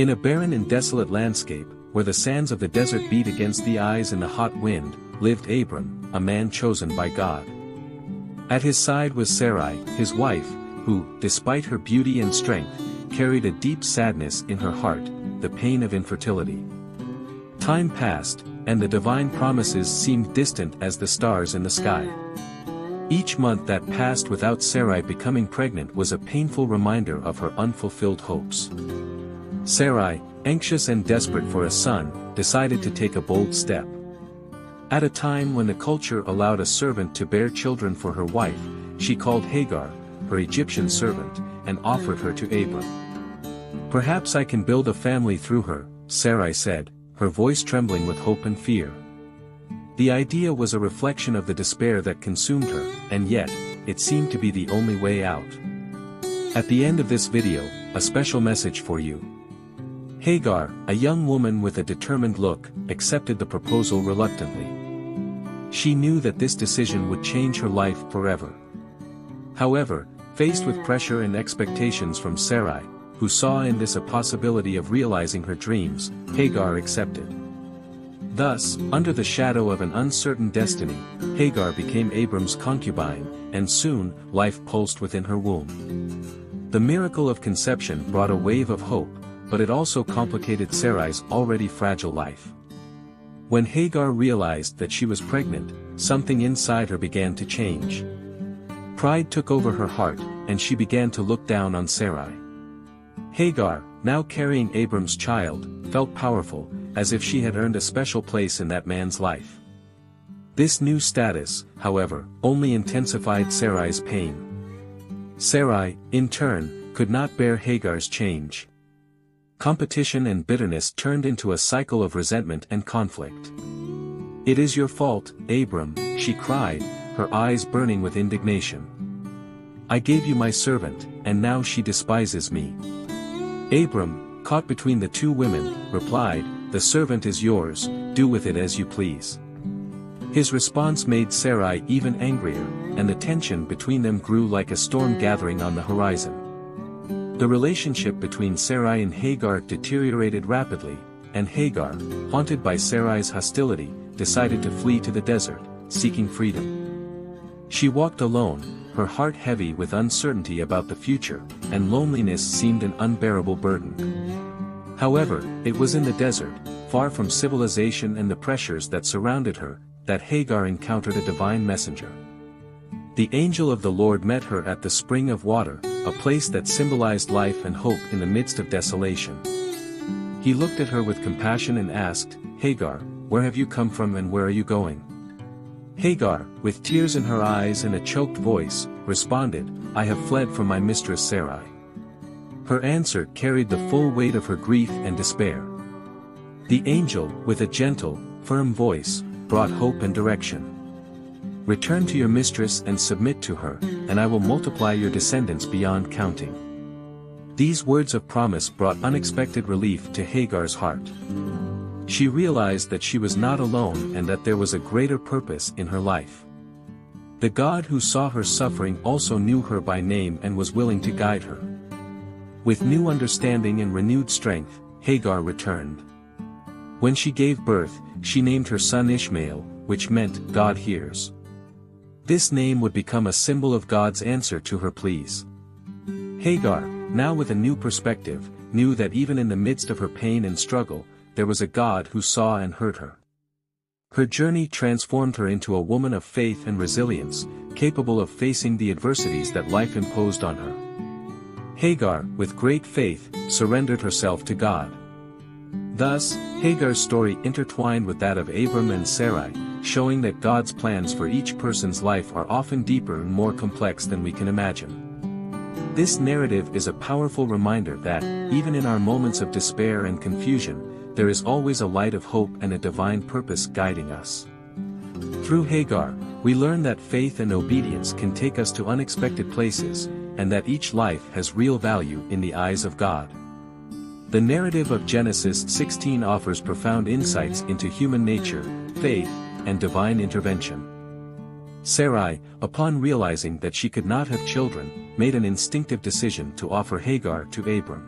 In a barren and desolate landscape, where the sands of the desert beat against the eyes in the hot wind, lived Abram, a man chosen by God. At his side was Sarai, his wife, who, despite her beauty and strength, carried a deep sadness in her heart, the pain of infertility. Time passed, and the divine promises seemed distant as the stars in the sky. Each month that passed without Sarai becoming pregnant was a painful reminder of her unfulfilled hopes. Sarai, anxious and desperate for a son, decided to take a bold step. At a time when the culture allowed a servant to bear children for her wife, she called Hagar, her Egyptian servant, and offered her to Abram. "Perhaps I can build a family through her," Sarai said, her voice trembling with hope and fear. The idea was a reflection of the despair that consumed her, and yet, it seemed to be the only way out. At the end of this video, a special message for you. Hagar, a young woman with a determined look, accepted the proposal reluctantly. She knew that this decision would change her life forever. However, faced with pressure and expectations from Sarai, who saw in this a possibility of realizing her dreams, Hagar accepted. Thus, under the shadow of an uncertain destiny, Hagar became Abram's concubine, and soon, life pulsed within her womb. The miracle of conception brought a wave of hope, but it also complicated Sarai's already fragile life. When Hagar realized that she was pregnant, something inside her began to change. Pride took over her heart, and she began to look down on Sarai. Hagar, now carrying Abram's child, felt powerful, as if she had earned a special place in that man's life. This new status, however, only intensified Sarai's pain. Sarai, in turn, could not bear Hagar's change. Competition and bitterness turned into a cycle of resentment and conflict. "It is your fault, Abram," she cried, her eyes burning with indignation. "I gave you my servant, and now she despises me." Abram, caught between the two women, replied, "The servant is yours, do with it as you please." His response made Sarai even angrier, and the tension between them grew like a storm gathering on the horizon. The relationship between Sarai and Hagar deteriorated rapidly, and Hagar, haunted by Sarai's hostility, decided to flee to the desert, seeking freedom. She walked alone, her heart heavy with uncertainty about the future, and loneliness seemed an unbearable burden. However, it was in the desert, far from civilization and the pressures that surrounded her, that Hagar encountered a divine messenger. The angel of the Lord met her at the spring of water, a place that symbolized life and hope in the midst of desolation. He looked at her with compassion and asked, "Hagar, where have you come from and where are you going?" Hagar, with tears in her eyes and a choked voice, responded, "I have fled from my mistress Sarai." Her answer carried the full weight of her grief and despair. The angel, with a gentle, firm voice, brought hope and direction. "Return to your mistress and submit to her, and I will multiply your descendants beyond counting." These words of promise brought unexpected relief to Hagar's heart. She realized that she was not alone and that there was a greater purpose in her life. The God who saw her suffering also knew her by name and was willing to guide her. With new understanding and renewed strength, Hagar returned. When she gave birth, she named her son Ishmael, which meant, "God hears." This name would become a symbol of God's answer to her pleas. Hagar, now with a new perspective, knew that even in the midst of her pain and struggle, there was a God who saw and heard her. Her journey transformed her into a woman of faith and resilience, capable of facing the adversities that life imposed on her. Hagar, with great faith, surrendered herself to God. Thus, Hagar's story intertwined with that of Abram and Sarai, showing that God's plans for each person's life are often deeper and more complex than we can imagine. This narrative is a powerful reminder that, even in our moments of despair and confusion, there is always a light of hope and a divine purpose guiding us. Through Hagar, we learn that faith and obedience can take us to unexpected places, and that each life has real value in the eyes of God. The narrative of Genesis 16 offers profound insights into human nature, faith, and divine intervention. Sarai, upon realizing that she could not have children, made an instinctive decision to offer Hagar to Abram.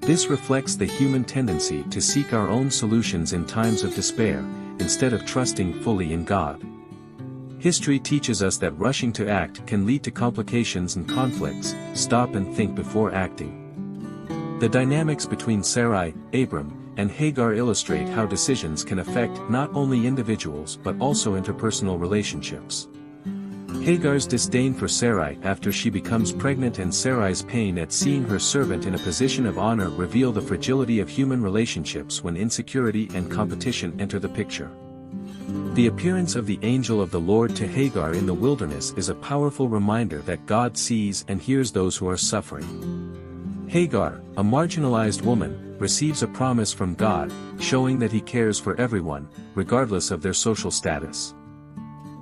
This reflects the human tendency to seek our own solutions in times of despair, instead of trusting fully in God. History teaches us that rushing to act can lead to complications and conflicts. Stop and think before acting. The dynamics between Sarai, Abram, and Hagar illustrate how decisions can affect not only individuals but also interpersonal relationships. Hagar's disdain for Sarai after she becomes pregnant and Sarai's pain at seeing her servant in a position of honor reveal the fragility of human relationships when insecurity and competition enter the picture. The appearance of the angel of the Lord to Hagar in the wilderness is a powerful reminder that God sees and hears those who are suffering. Hagar, a marginalized woman, receives a promise from God, showing that He cares for everyone, regardless of their social status.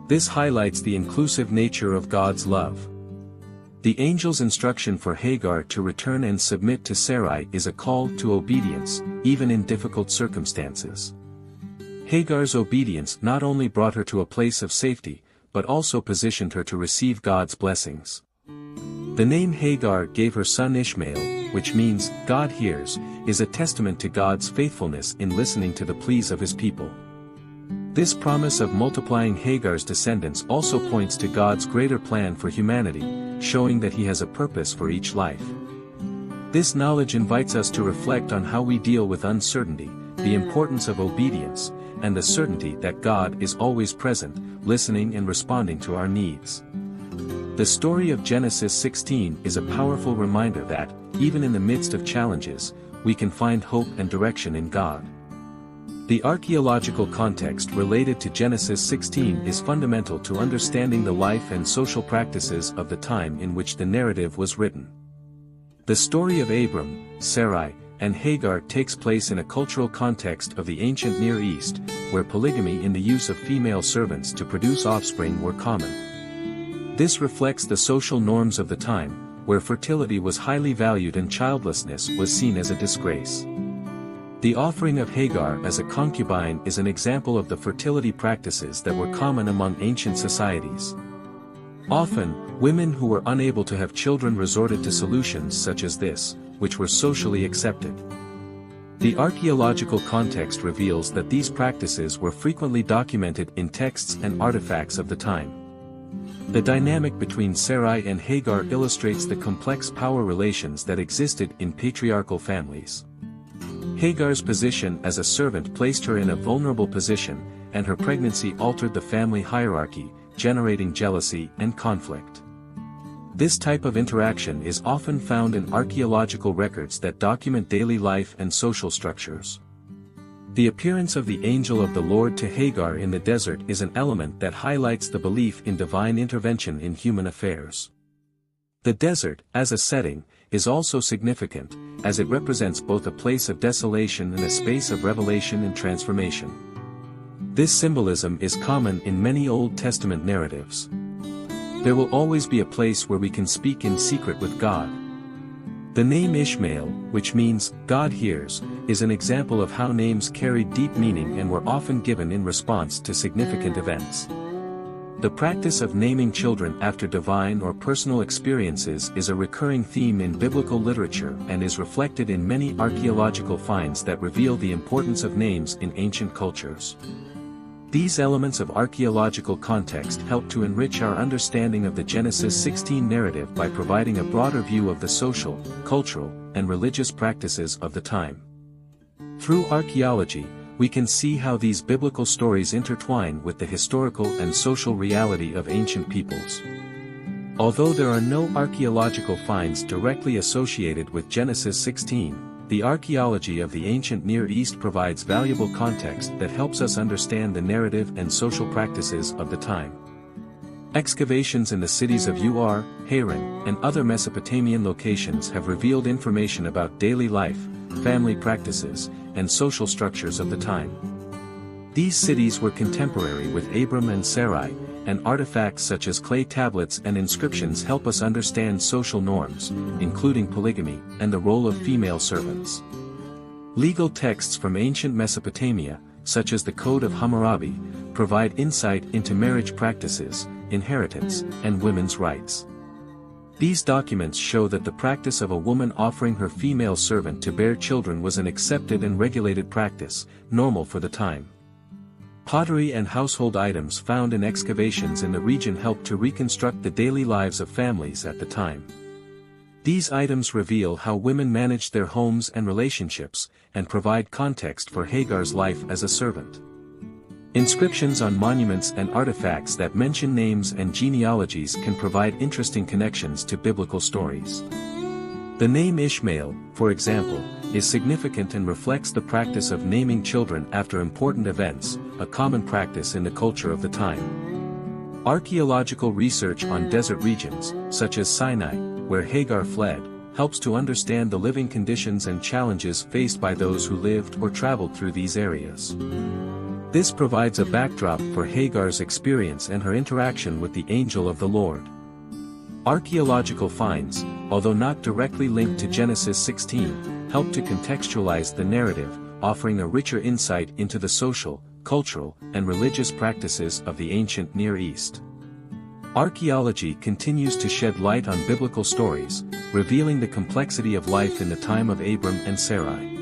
This highlights the inclusive nature of God's love. The angel's instruction for Hagar to return and submit to Sarai is a call to obedience, even in difficult circumstances. Hagar's obedience not only brought her to a place of safety, but also positioned her to receive God's blessings. The name Hagar gave her son Ishmael, which means, God hears, is a testament to God's faithfulness in listening to the pleas of His people. This promise of multiplying Hagar's descendants also points to God's greater plan for humanity, showing that He has a purpose for each life. This knowledge invites us to reflect on how we deal with uncertainty, the importance of obedience, and the certainty that God is always present, listening and responding to our needs. The story of Genesis 16 is a powerful reminder that, even in the midst of challenges, we can find hope and direction in God. The archaeological context related to Genesis 16 is fundamental to understanding the life and social practices of the time in which the narrative was written. The story of Abram, Sarai, and Hagar takes place in a cultural context of the ancient Near East, where polygamy in the use of female servants to produce offspring were common. This reflects the social norms of the time, where fertility was highly valued and childlessness was seen as a disgrace. The offering of Hagar as a concubine is an example of the fertility practices that were common among ancient societies. Often, women who were unable to have children resorted to solutions such as this, which were socially accepted. The archaeological context reveals that these practices were frequently documented in texts and artifacts of the time. The dynamic between Sarai and Hagar illustrates the complex power relations that existed in patriarchal families. Hagar's position as a servant placed her in a vulnerable position, and her pregnancy altered the family hierarchy, generating jealousy and conflict. This type of interaction is often found in archaeological records that document daily life and social structures. The appearance of the angel of the Lord to Hagar in the desert is an element that highlights the belief in divine intervention in human affairs. The desert, as a setting, is also significant, as it represents both a place of desolation and a space of revelation and transformation. This symbolism is common in many Old Testament narratives. There will always be a place where we can speak in secret with God. The name Ishmael, which means, God hears, is an example of how names carried deep meaning and were often given in response to significant events. The practice of naming children after divine or personal experiences is a recurring theme in biblical literature and is reflected in many archaeological finds that reveal the importance of names in ancient cultures. These elements of archaeological context help to enrich our understanding of the Genesis 16 narrative by providing a broader view of the social, cultural, and religious practices of the time. Through archaeology, we can see how these biblical stories intertwine with the historical and social reality of ancient peoples. Although there are no archaeological finds directly associated with Genesis 16, the archaeology of the ancient Near East provides valuable context that helps us understand the narrative and social practices of the time. Excavations in the cities of Ur, Haran, and other Mesopotamian locations have revealed information about daily life, family practices, and social structures of the time. These cities were contemporary with Abram and Sarai, and artifacts such as clay tablets and inscriptions help us understand social norms, including polygamy, and the role of female servants. Legal texts from ancient Mesopotamia, such as the Code of Hammurabi, provide insight into marriage practices, inheritance, and women's rights. These documents show that the practice of a woman offering her female servant to bear children was an accepted and regulated practice, normal for the time. Pottery and household items found in excavations in the region helped to reconstruct the daily lives of families at the time. These items reveal how women managed their homes and relationships, and provide context for Hagar's life as a servant. Inscriptions on monuments and artifacts that mention names and genealogies can provide interesting connections to biblical stories. The name Ishmael, for example, is significant and reflects the practice of naming children after important events, a common practice in the culture of the time. Archaeological research on desert regions, such as Sinai, where Hagar fled, helps to understand the living conditions and challenges faced by those who lived or traveled through these areas. This provides a backdrop for Hagar's experience and her interaction with the angel of the Lord. Archaeological finds, although not directly linked to Genesis 16, help to contextualize the narrative, offering a richer insight into the social, cultural, and religious practices of the ancient Near East. Archaeology continues to shed light on biblical stories, revealing the complexity of life in the time of Abram and Sarai.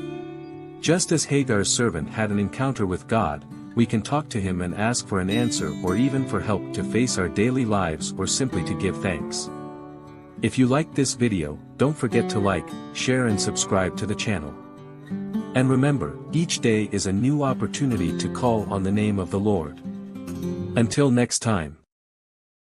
Just as Hagar's servant had an encounter with God, we can talk to him and ask for an answer or even for help to face our daily lives or simply to give thanks. If you liked this video, don't forget to like, share and subscribe to the channel. And remember, each day is a new opportunity to call on the name of the Lord. Until next time.